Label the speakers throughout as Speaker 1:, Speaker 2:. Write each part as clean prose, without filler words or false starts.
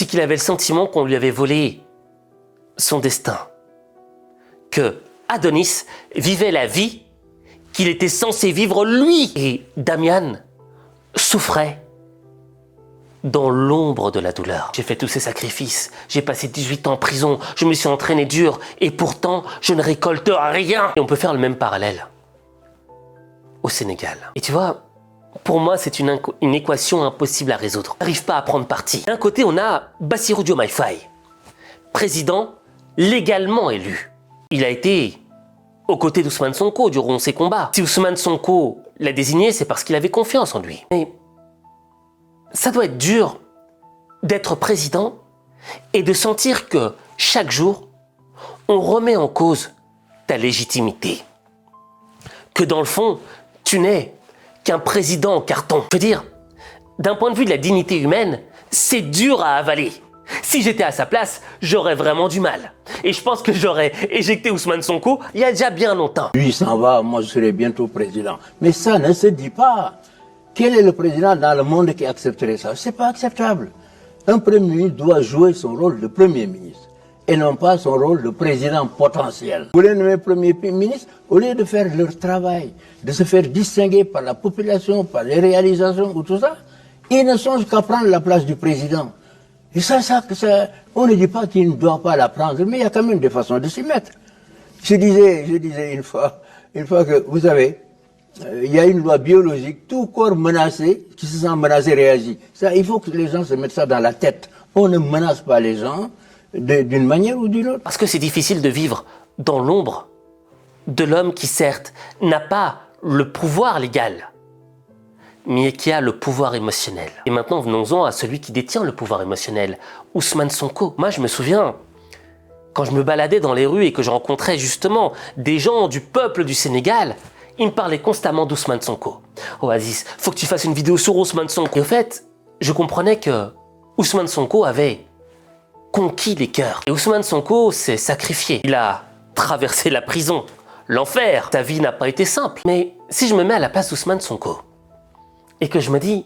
Speaker 1: c'est qu'il avait le sentiment qu'on lui avait volé son destin. Que Adonis vivait la vie qu'il était censé vivre lui. Et Damian souffrait dans l'ombre de la douleur. J'ai fait tous ces sacrifices, j'ai passé 18 ans en prison, je me suis entraîné dur et pourtant je ne récolte rien. Et on peut faire le même parallèle au Sénégal. Et tu vois, pour moi c'est une équation impossible à résoudre. On n'arrive pas à prendre parti. D'un côté on a Bassirou Diomaye Faye, président légalement élu. Il a été aux côtés d'Ousmane Sonko durant ses combats. Si Ousmane Sonko l'a désigné, c'est parce qu'il avait confiance en lui. Mais ça doit être dur d'être président et de sentir que chaque jour, on remet en cause ta légitimité. Que dans le fond, tu n'es qu'un président en carton. Je veux dire, d'un point de vue de la dignité humaine, c'est dur à avaler. Si j'étais à sa place, j'aurais vraiment du mal. Et je pense que j'aurais éjecté Ousmane Sonko il y a déjà bien longtemps.
Speaker 2: Lui s'en va, moi je serai bientôt président. Mais ça ne se dit pas. Quel est le président dans le monde qui accepterait ça? C'est pas acceptable. Un premier ministre doit jouer son rôle de premier ministre et non pas son rôle de président potentiel. Vous voulez nommer premier ministre, au lieu de faire leur travail, de se faire distinguer par la population, par les réalisations ou tout ça, ils ne songent qu'à prendre la place du président. Et ça, on ne dit pas qu'il ne doit pas la prendre, mais il y a quand même des façons de s'y mettre. Je disais une fois que, vous savez, il y a une loi biologique, tout corps menacé, qui se sent menacé réagit. Ça, il faut que les gens se mettent ça dans la tête. On ne menace pas les gens d'une manière ou d'une autre.
Speaker 1: Parce que c'est difficile de vivre dans l'ombre de l'homme qui, certes, n'a pas le pouvoir légal, mais qui a le pouvoir émotionnel. Et maintenant, venons-en à celui qui détient le pouvoir émotionnel, Ousmane Sonko. Moi, je me souviens, quand je me baladais dans les rues et que je rencontrais justement des gens du peuple du Sénégal, ils me parlaient constamment d'Ousmane Sonko. « Oasis, faut que tu fasses une vidéo sur Ousmane Sonko. » Et au fait, je comprenais que Ousmane Sonko avait conquis les cœurs. Et Ousmane Sonko s'est sacrifié. Il a traversé la prison, l'enfer. Sa vie n'a pas été simple. Mais si je me mets à la place d'Ousmane Sonko et que je me dis,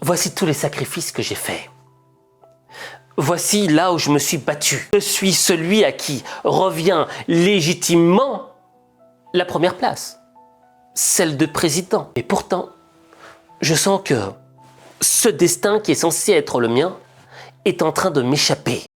Speaker 1: voici tous les sacrifices que j'ai faits. Voici là où je me suis battu. Je suis celui à qui revient légitimement la première place, celle de président. Et pourtant, je sens que ce destin qui est censé être le mien est en train de m'échapper.